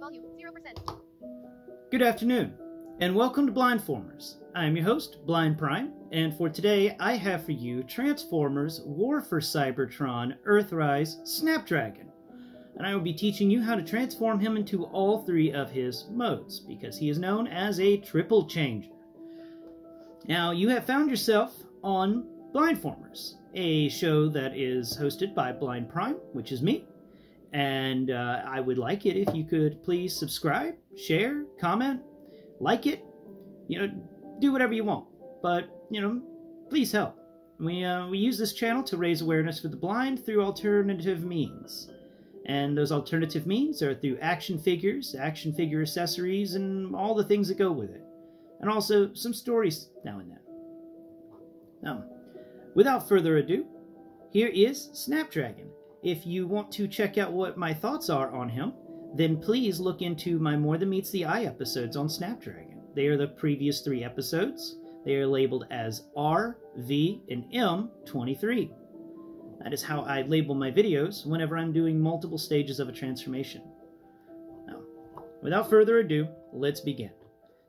volume 0%. Good afternoon, and welcome to Blindformers. I am your host, Blind Prime, and for today I have for you Transformers War for Cybertron Earthrise Snapdragon. And I will be teaching you how to transform him into all three of his modes, because he is known as a triple changer. Now, you have found yourself on Blindformers, a show that is hosted by Blind Prime, which is me. And I would like it if you could please subscribe, share, comment, like it, do whatever you want. But, please help. We use this channel to raise awareness for the blind through alternative means. And those alternative means are through action figures, action figure accessories, and all the things that go with it. And also some stories now and then. Now, without further ado, here is Snapdragon. If you want to check out what my thoughts are on him, then please look into my More Than Meets the Eye episodes on Snapdragon. They are the previous 3 episodes. They are labeled as R, V, and M 23. That is how I label my videos whenever I'm doing multiple stages of a transformation. Now, without further ado, let's begin.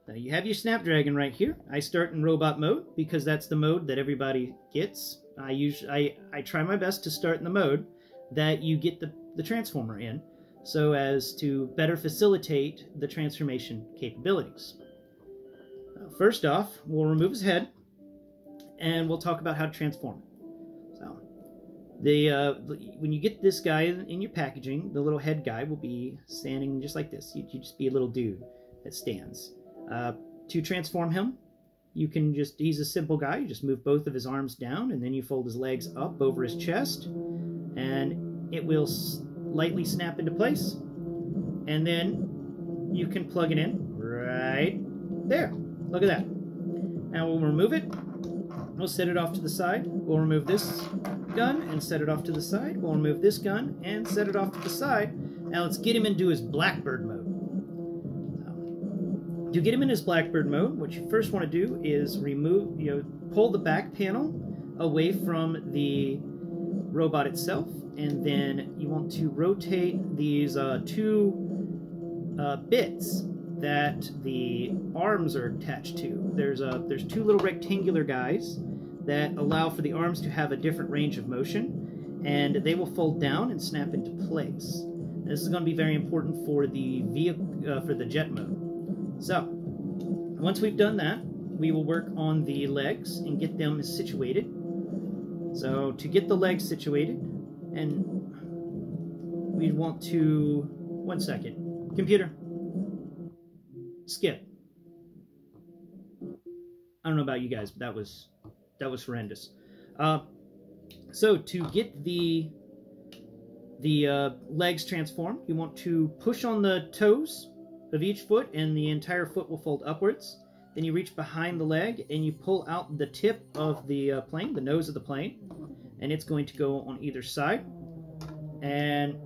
Now, you have your Snapdragon right here. I start in robot mode because that's the mode that everybody gets. I try my best to start in the mode that you get the Transformer in, so as to better facilitate the transformation capabilities. First off, we'll remove his head, and we'll talk about how to transform it. So, when you get this guy in your packaging, the little head guy will be standing just like this. You just be a little dude that stands. To transform him, he's a simple guy. You just move both of his arms down, and then you fold his legs up over his chest, and it will lightly snap into place, and then you can plug it in right there. Look at that. Now we'll remove it. We'll set it off to the side. We'll remove this gun and set it off to the side. We'll remove this gun and set it off to the side. Now let's get him into his Blackbird mode. To get him in his Blackbird mode, what you first want to do is pull the back panel away from the robot itself, and then you want to rotate these 2 bits that the arms are attached to. There's 2 little rectangular guys that allow for the arms to have a different range of motion, and they will fold down and snap into place. This is going to be very important for the for the jet mode. So, once we've done that, we will work on the legs and get them situated. So, to get the legs situated, and we want to... One second. Computer. Skip. I don't know about you guys, but that was horrendous. So, to get the legs transformed, you want to push on the toes of each foot, and the entire foot will fold upwards. Then you reach behind the leg, and you pull out the tip of the plane, the nose of the plane, and it's going to go on either side. And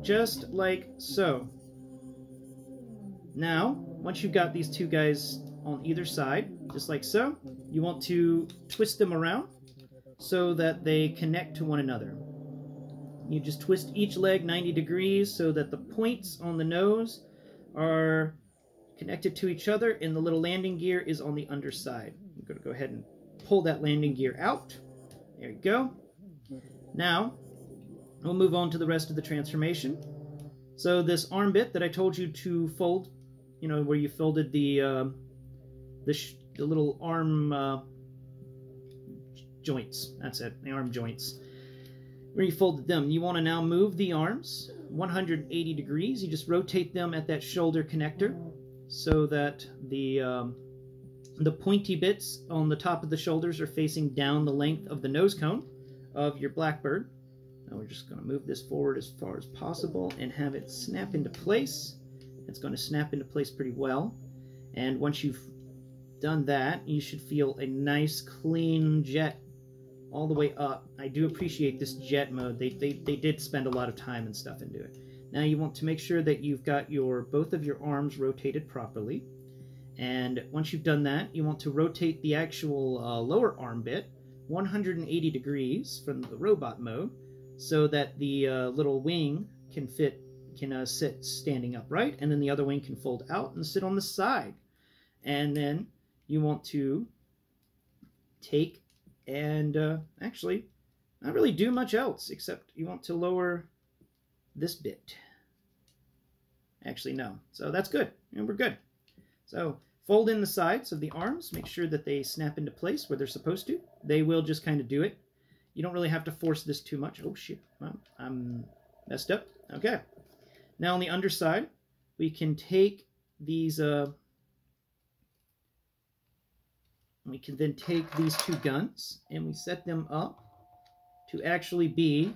just like so. Now, once you've got these 2 guys on either side, just like so, you want to twist them around so that they connect to one another. You just twist each leg 90 degrees so that the points on the nose are connected to each other, and the little landing gear is on the underside. I'm going to go ahead and pull that landing gear out. There you go. Now, we'll move on to the rest of the transformation. So this arm bit that I told you to fold, where you folded the little arm joints. That's it, the arm joints. Where you folded them, you want to now move the arms 180 degrees. You just rotate them at that shoulder connector so that the pointy bits on the top of the shoulders are facing down the length of the nose cone of your Blackbird. Now we're just going to move this forward as far as possible and have it snap into place. It's going to snap into place pretty well. And once you've done that, you should feel a nice clean jet all the way up. I do appreciate this jet mode. They did spend a lot of time and stuff into it. Now you want to make sure that you've got both of your arms rotated properly. And once you've done that, you want to rotate the actual lower arm bit 180 degrees from the robot mode so that the little wing can fit can sit standing upright, and then the other wing can fold out and sit on the side. And then you want to take and actually not really do much else, except you want to lower this bit. Actually, no. So that's good. And we're good. So fold in the sides of the arms. Make sure that they snap into place where they're supposed to. They will just kind of do it. You don't really have to force this too much. Oh, shit. Well, I'm messed up. Okay. Now on the underside, we can take these... we can then take these two guns and we set them up to actually be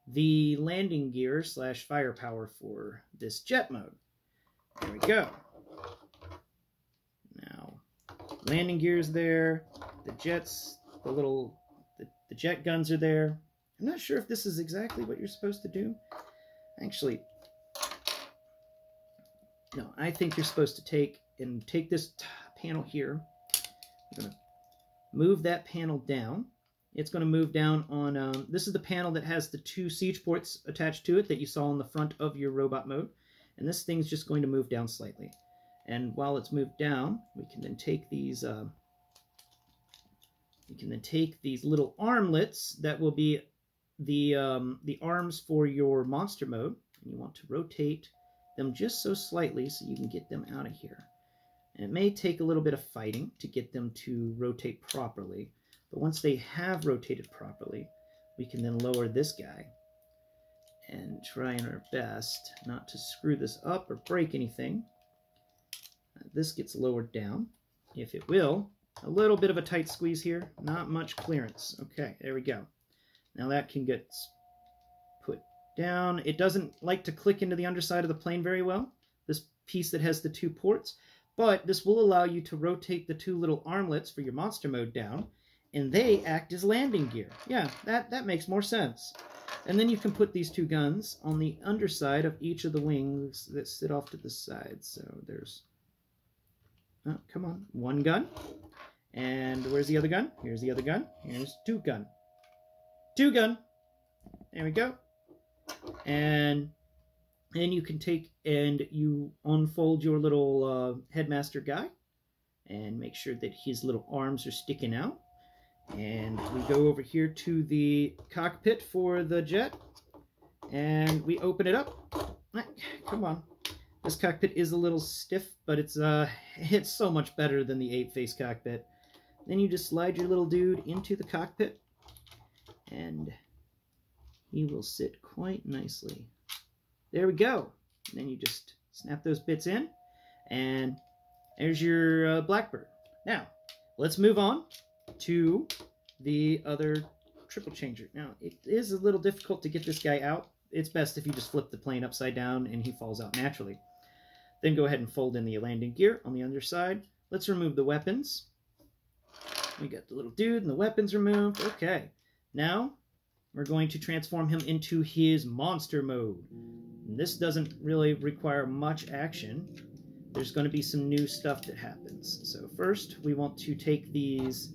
the landing gear / firepower for this jet mode. There we go. Now, landing gear is there. The jets, the jet guns are there. I'm not sure if this is exactly what you're supposed to do. Actually, no, I think you're supposed to take this panel here. I'm going to move that panel down. It's going to move down on, this is the panel that has the 2 siege ports attached to it that you saw on the front of your robot mode. And this thing's just going to move down slightly. And while it's moved down, we can then take these, little armlets that will be the arms for your monster mode. And you want to rotate them just so slightly so you can get them out of here. And it may take a little bit of fighting to get them to rotate properly. But once they have rotated properly, we can then lower this guy and try our best not to screw this up or break anything. This gets lowered down, if it will. A little bit of a tight squeeze here, not much clearance. Okay, there we go. Now that can get put down. It doesn't like to click into the underside of the plane very well, this piece that has the 2 ports, but this will allow you to rotate the 2 little armlets for your monster mode down, and they act as landing gear. Yeah, that makes more sense. And then you can put these 2 guns on the underside of each of the wings that sit off to the side. So there's, oh, come on, 1 gun. And where's the other gun? Here's the other gun. Here's 2 gun. 2 gun. There we go. And then you can take and you unfold your little headmaster guy and make sure that his little arms are sticking out. And we go over here to the cockpit for the jet, and we open it up. Come on. This cockpit is a little stiff, but it's so much better than the 8-face cockpit. Then you just slide your little dude into the cockpit, and he will sit quite nicely. There we go. And then you just snap those bits in, and there's your Blackbird. Now, let's move on to the other triple changer. Now, it is a little difficult to get this guy out. It's best if you just flip the plane upside down and he falls out naturally. Then go ahead and fold in the landing gear on the underside. Let's remove the weapons. We got the little dude and the weapons removed. Okay. Now, we're going to transform him into his monster mode. And this doesn't really require much action. There's going to be some new stuff that happens. So first, we want to take this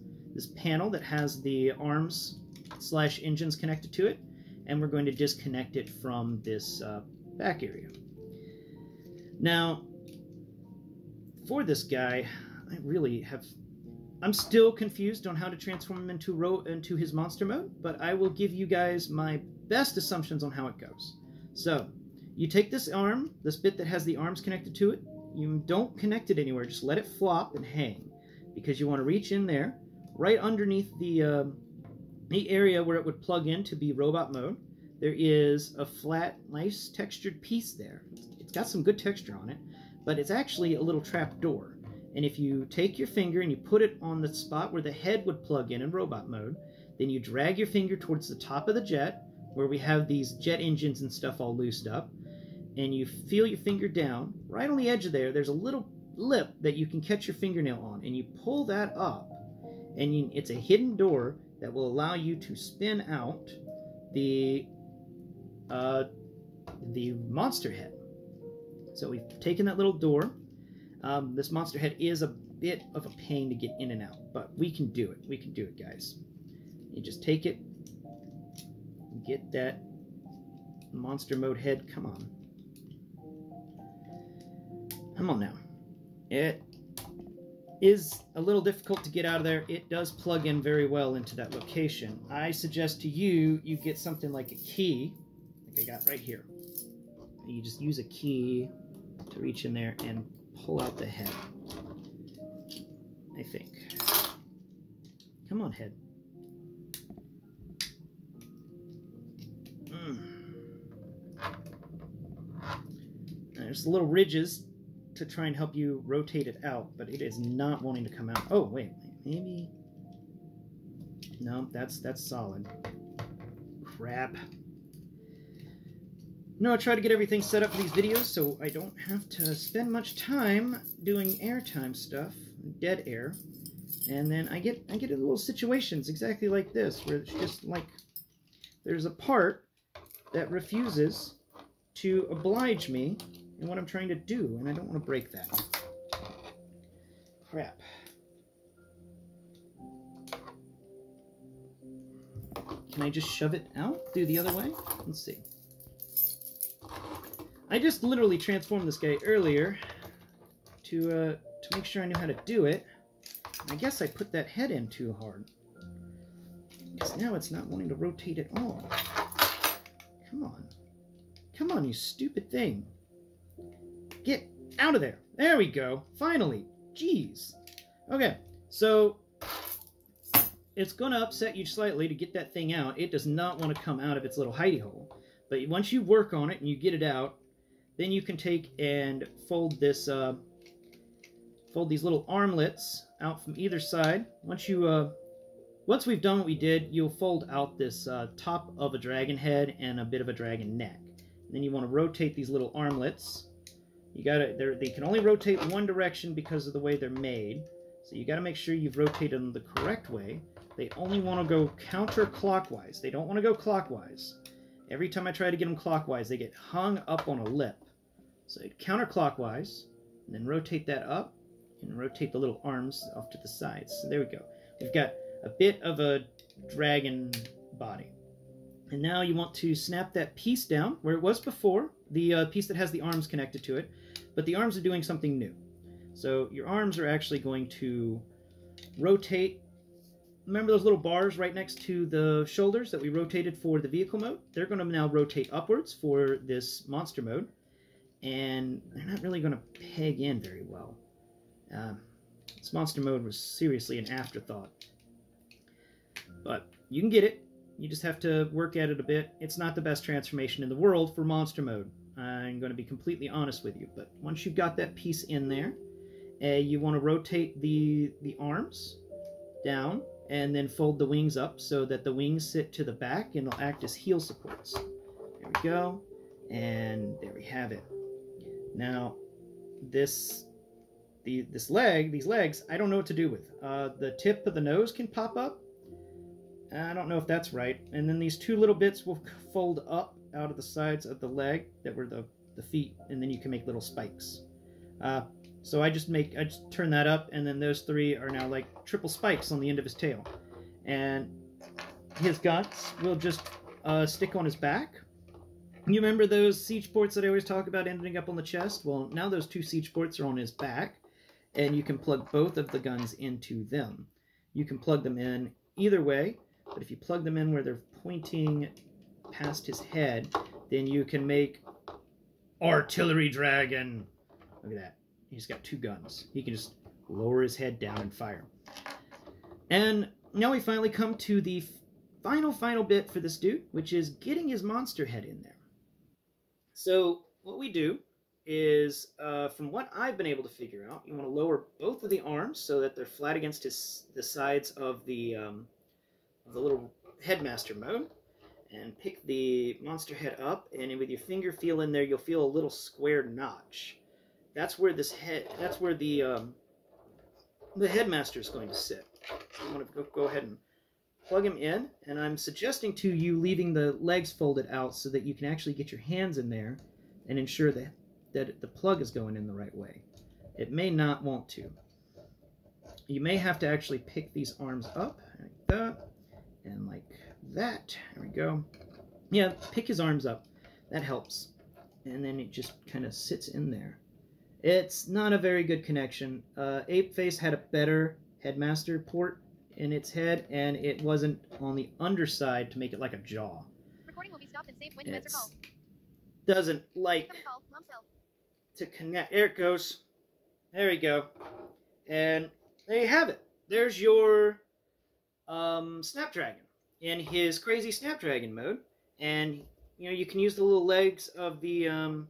panel that has the arms / engines connected to it, and we're going to disconnect it from this back area. Now, for this guy, I'm still confused on how to transform him into his monster mode, but I will give you guys my best assumptions on how it goes. So, you take this arm, this bit that has the arms connected to it, you don't connect it anywhere, just let it flop and hang, because you want to reach in there, right underneath the area where it would plug in to be robot mode. There is a flat, nice textured piece there. It's got some good texture on it, but it's actually a little trap door. And if you take your finger and you put it on the spot where the head would plug in robot mode, then you drag your finger towards the top of the jet, where we have these jet engines and stuff all loosed up, and you feel your finger down. Right on the edge of there's a little lip that you can catch your fingernail on, and you pull that up, and it's a hidden door that will allow you to spin out the monster head. So we've taken that little door. This monster head is a bit of a pain to get in and out, but we can do it. We can do it, guys. You just take it, get that monster mode head. Come on. Come on now. It is a little difficult to get out of there. It does plug in very well into that location. I suggest to you, you get something like a key, like I got right here. You just use a key to reach in there and pull out the head, I think. Come on, head. There's little ridges to try and help you rotate it out, but it is not wanting to come out. Oh, wait, maybe... No, that's solid. Crap. No, I try to get everything set up for these videos so I don't have to spend much time doing airtime stuff, dead air, and then I get in little situations exactly like this, where it's just like there's a part that refuses to oblige me in what I'm trying to do, and I don't want to break that. Crap. Can I just shove it out through the other way? Let's see. I just literally transformed this guy earlier to make sure I knew how to do it. I guess I put that head in too hard, because now it's not wanting to rotate at all. Come on. Come on, you stupid thing. Get out of there. There we go. Finally. Jeez. Okay, so it's going to upset you slightly to get that thing out. It does not want to come out of its little hidey hole. But once you work on it and you get it out, then you can take and fold this, fold these little armlets out from either side. Once we've done what we did, you'll fold out this top of a dragon head and a bit of a dragon neck. And then you want to rotate these little armlets. They can only rotate one direction because of the way they're made. So you got to make sure you've rotated them the correct way. They only want to go counterclockwise. They don't want to go clockwise. Every time I try to get them clockwise, they get hung up on a lip. So counterclockwise, and then rotate that up, and rotate the little arms off to the sides. So there we go. We've got a bit of a dragon body. And now you want to snap that piece down where it was before, the piece that has the arms connected to it, but the arms are doing something new. So your arms are actually going to rotate. Remember those little bars right next to the shoulders that we rotated for the vehicle mode? They're going to now rotate upwards for this monster mode, and they're not really going to peg in very well. This monster mode was seriously an afterthought. But you can get it. You just have to work at it a bit. It's not the best transformation in the world for monster mode. I'm going to be completely honest with you. But once you've got that piece in there, you want to rotate the arms down and then fold the wings up so that the wings sit to the back and they'll act as heel supports. There we go. And there we have it. Now, these legs, I don't know what to do with. The tip of the nose can pop up. I don't know if that's right. And then these two little bits will fold up out of the sides of the leg that were the feet, and then you can make little spikes. So I just turn that up, and then those three are now like triple spikes on the end of his tail. And his guts will just stick on his back. You remember those siege ports that I always talk about ending up on the chest? Well, now those two siege ports are on his back, and you can plug both of the guns into them. You can plug them in either way, but if you plug them in where they're pointing past his head, then you can make Artillery Dragon. Look at that. He's got two guns. He can just lower his head down and fire. And now we finally come to the final bit for this dude, which is getting his monster head in there. So what we do is, from what I've been able to figure out, you want to lower both of the arms so that they're flat against the sides of the little headmaster mode, and pick the monster head up, and with your finger feel in there, you'll feel a little square notch. That's where the headmaster is going to sit. So I'm going to go ahead and plug him in, and I'm suggesting to you leaving the legs folded out so that you can actually get your hands in there and ensure that the plug is going in the right way. It may not want to. You may have to actually pick these arms up like that, and like that. There we go. Yeah, pick his arms up. That helps. And then it just kind of sits in there. It's not a very good connection. Apeface had a better headmaster port in its head, and it wasn't on the underside to make it like a jaw. Recording will be stopped and saved when you answer call. Doesn't like to connect. There it goes. There we go. And there you have it. There's your Snapdragon in his crazy Snapdragon mode, and you can use the little legs of the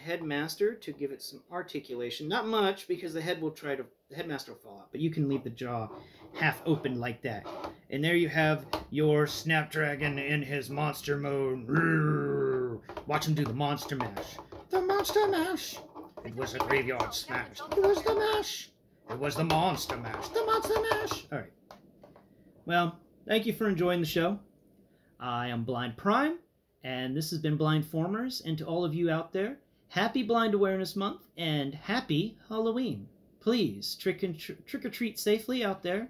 headmaster to give it some articulation. Not much, because the headmaster will fall out, but you can leave the jaw half open like that. And there you have your Snapdragon in his monster mode. Watch him do the monster mash. The monster mash. It was a graveyard smash. It was the mash. It was the monster mash. The monster mash. All right. Well, thank you for enjoying the show. I am Blind Prime, and this has been Blindformers. And to all of you out there, happy Blind Awareness Month and happy Halloween. Please trick or treat safely out there,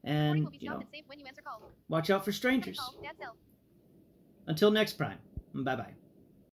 and watch out for strangers. Until next time, bye bye.